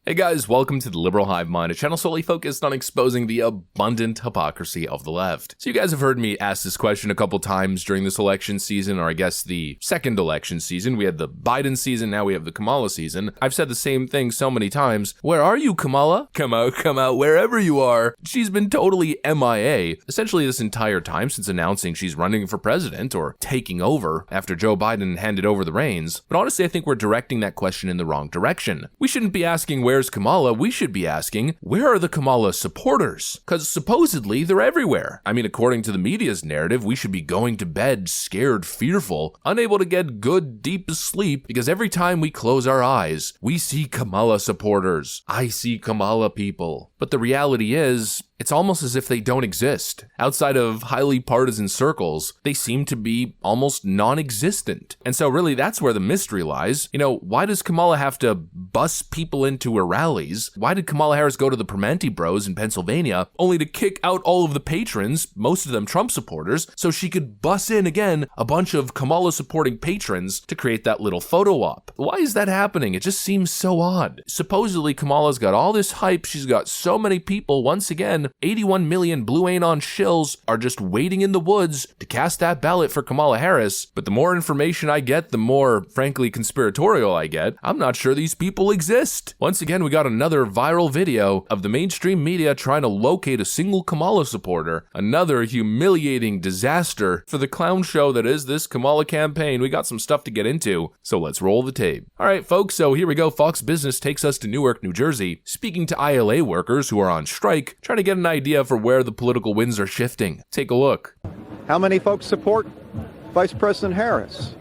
Hey guys, welcome to the Liberal Hive Mind, a channel solely focused on exposing the abundant hypocrisy of the left. So you guys have heard me ask this question a couple times during this election season, or I guess the second election season. We had the Biden season, now we have the Kamala season. I've said the same thing so many times. Where are you, Kamala? Come out, wherever you are. She's been totally MIA, essentially this entire time since announcing she's running for president, or taking over, after Joe Biden handed over the reins. But honestly, I think we're directing that question in the wrong direction. We shouldn't be asking where's Kamala, we should be asking, where are the Kamala supporters? Because supposedly they're everywhere. I mean, according to the media's narrative, we should be going to bed scared, fearful, unable to get good, deep sleep, because every time we close our eyes, we see Kamala supporters. I see Kamala people. But the reality is, it's almost as if they don't exist. Outside of highly partisan circles, they seem to be almost non-existent. And so really that's where the mystery lies. You know, why does Kamala have to bus people into her rallies? Why did Kamala Harris go to the Permanente Bros in Pennsylvania only to kick out all of the patrons, most of them Trump supporters, so she could bus in again a bunch of Kamala supporting patrons to create that little photo op? Why is that happening? It just seems so odd. Supposedly Kamala's got all this hype, she's got so many people, once again, 81 million blue anon shills are just waiting in the woods to cast that ballot for Kamala Harris. But the more information I get, the more, frankly, conspiratorial I get. I'm not sure these people exist. Once again, we got another viral video of the mainstream media trying to locate a single Kamala supporter. Another humiliating disaster for the clown show that is this Kamala campaign. We got some stuff to get into, so let's roll the tape. All right, folks, so here we go. Fox Business takes us to Newark, New Jersey, speaking to ILA workers who are on strike, trying to get an idea for where the political winds are shifting. Take a look. How many folks support Vice President Harris?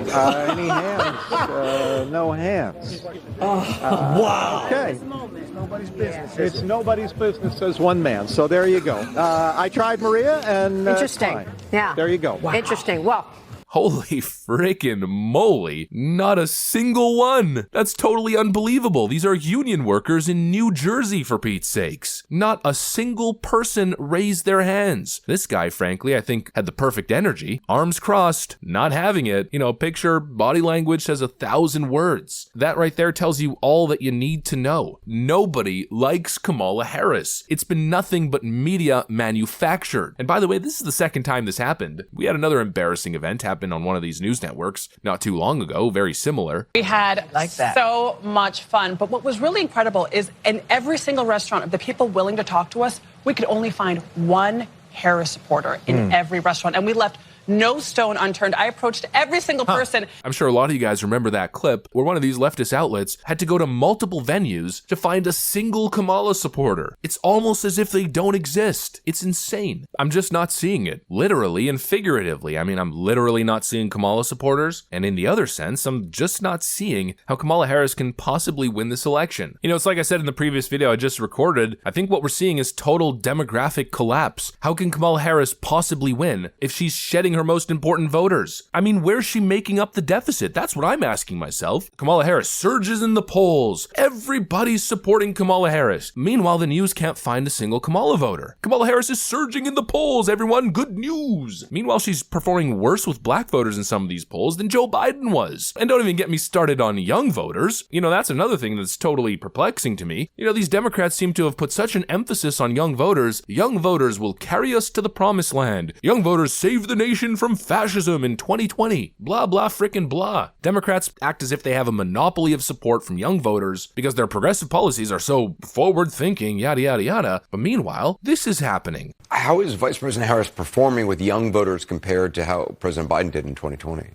Any hands? No hands. Wow. Okay. It's nobody's business. It's nobody's business, says one man. So there you go. I tried, Maria, and interesting. Fine. Yeah. There you go. Wow. Interesting. Well. Holy frickin' moly, not a single one. That's totally unbelievable. These are union workers in New Jersey, for Pete's sakes. Not a single person raised their hands. This guy, frankly, I think had the perfect energy. Arms crossed, not having it. You know, picture body language says 1,000 words. That right there tells you all that you need to know. Nobody likes Kamala Harris. It's been nothing but media manufactured. And by the way, this is the second time this happened. We had another embarrassing event happen on one of these news networks not too long ago, very similar. We had so much fun, but what was really incredible is in every single restaurant of the people willing to talk to us, we could only find one Harris supporter in every restaurant, and we left no stone unturned. I approached every single person. I'm sure a lot of you guys remember that clip where one of these leftist outlets had to go to multiple venues to find a single Kamala supporter. It's almost as if they don't exist. It's insane. I'm just not seeing it, literally and figuratively. I mean, I'm literally not seeing Kamala supporters, and in the other sense, I'm just not seeing how Kamala Harris can possibly win this election. You know, it's like I said in the previous video I just recorded, I think what we're seeing is total demographic collapse. How can Kamala Harris possibly win if she's shedding her most important voters? I mean, where's she making up the deficit? That's what I'm asking myself. Kamala Harris surges in the polls. Everybody's supporting Kamala Harris. Meanwhile, the news can't find a single Kamala voter. Kamala Harris is surging in the polls, everyone. Good news. Meanwhile, she's performing worse with black voters in some of these polls than Joe Biden was. And don't even get me started on young voters. You know, that's another thing that's totally perplexing to me. You know, these Democrats seem to have put such an emphasis on young voters. Young voters will carry us to the promised land. Young voters save the nation from fascism in 2020. Blah, blah, frickin' blah. Democrats act as if they have a monopoly of support from young voters because their progressive policies are so forward-thinking, yada, yada, yada. But meanwhile, this is happening. How is Vice President Harris performing with young voters compared to how President Biden did in 2020?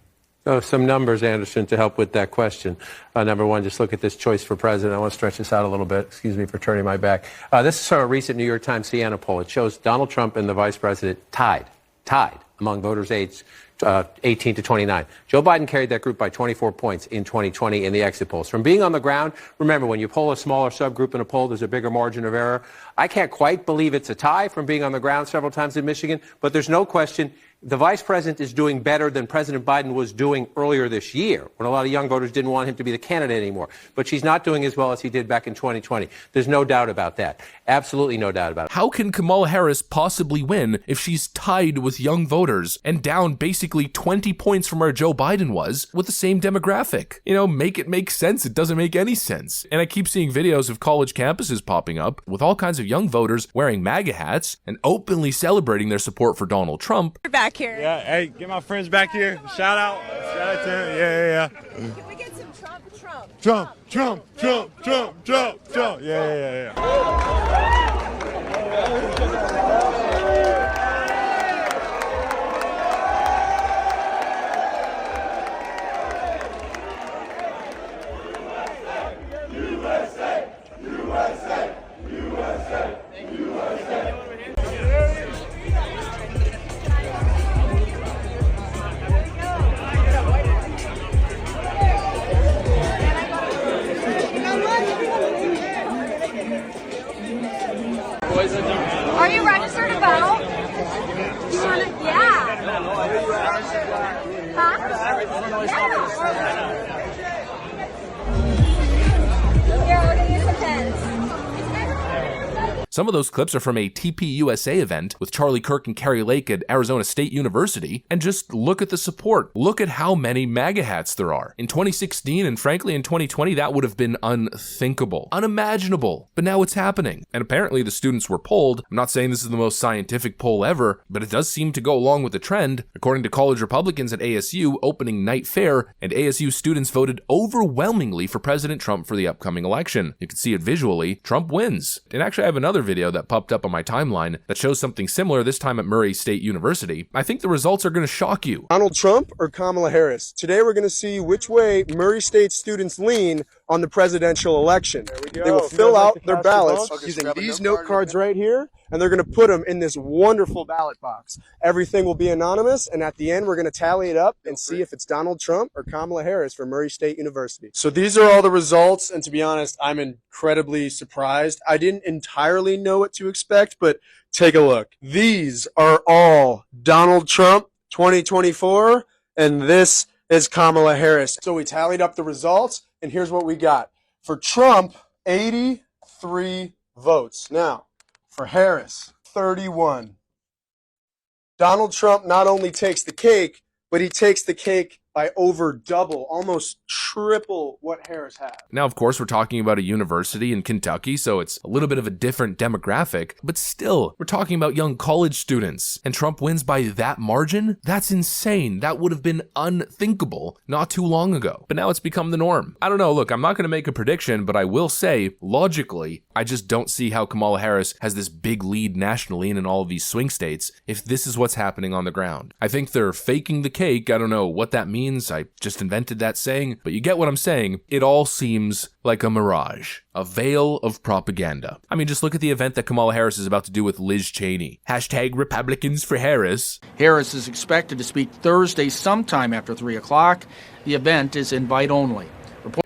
Some numbers, Anderson, to help with that question. Number one, just look at this choice for president. I want to stretch this out a little bit. Excuse me for turning my back. This is from a recent New York Times Siena poll. It shows Donald Trump and the vice president tied among voters aged 18 to 29. Joe Biden carried that group by 24 points in 2020 in the exit polls. From being on the ground, remember, when you poll a smaller subgroup in a poll, there's a bigger margin of error. I can't quite believe it's a tie from being on the ground several times in Michigan, but there's no question The vice president is doing better than President Biden was doing earlier this year, when a lot of young voters didn't want him to be the candidate anymore. But she's not doing as well as he did back in 2020. There's no doubt about that. Absolutely no doubt about it. How can Kamala Harris possibly win if she's tied with young voters and down basically 20 points from where Joe Biden was with the same demographic? You know, make it make sense. It doesn't make any sense. And I keep seeing videos of college campuses popping up with all kinds of young voters wearing MAGA hats and openly celebrating their support for Donald Trump. Back here. Yeah, hey, get my friends back here. Shout out to him. Yeah. Can we get some Trump? Yeah. Are you registered to vote? Yeah. Huh? Yeah. Here, we're gonna use the pens. Some of those clips are from a TPUSA event with Charlie Kirk and Carrie Lake at Arizona State University, and just look at the support. Look at how many MAGA hats there are. In 2016 and frankly in 2020, that would have been unthinkable, unimaginable, but now it's happening. And apparently the students were polled. I'm not saying this is the most scientific poll ever, but it does seem to go along with the trend. According to college Republicans at ASU opening night fair, and ASU students voted overwhelmingly for President Trump for the upcoming election. You can see it visually. Trump wins. And actually I have another video that popped up on my timeline that shows something similar, this time at Murray State University. I think the results are going to shock you. Donald Trump or Kamala Harris? Today we're going to see which way Murray State students lean on the presidential election. They will fill out their ballots using these note cards right here, and they're going to put them in this wonderful ballot box. Everything will be anonymous, and at the end we're going to tally it up and see if it's Donald Trump or Kamala Harris for Murray State University. So these are all the results, and to be honest, I'm incredibly surprised. I didn't entirely know what to expect, but take a look. These are all Donald Trump 2024, and this is Kamala Harris. So we tallied up the results, and here's what we got. For Trump, 83 votes. Now, for Harris, 31. Donald Trump not only takes the cake, but he takes the cake by over double, almost triple what Harris had. Now, of course, we're talking about a university in Kentucky, so it's a little bit of a different demographic, but still, we're talking about young college students, and Trump wins by that margin? That's insane. That would have been unthinkable not too long ago, but now it's become the norm. I don't know, look, I'm not going to make a prediction, but I will say, logically, I just don't see how Kamala Harris has this big lead nationally and in all of these swing states if this is what's happening on the ground. I think they're faking the cake. I don't know what that means. I just invented that saying, but you get what I'm saying. It all seems like a mirage, a veil of propaganda. I mean, just look at the event that Kamala Harris is about to do with Liz Cheney. Hashtag Republicans for Harris. Harris is expected to speak Thursday sometime after 3 o'clock. The event is invite only.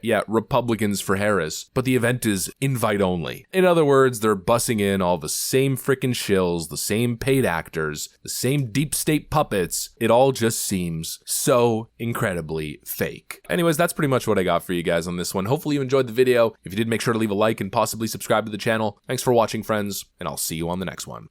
Yeah, Republicans for Harris, but the event is invite only. In other words, they're bussing in all the same frickin' shills, the same paid actors, the same deep state puppets. It all just seems so incredibly fake. Anyways, that's pretty much what I got for you guys on this one. Hopefully you enjoyed the video. If you did, make sure to leave a like and possibly subscribe to the channel. Thanks for watching, friends, and I'll see you on the next one.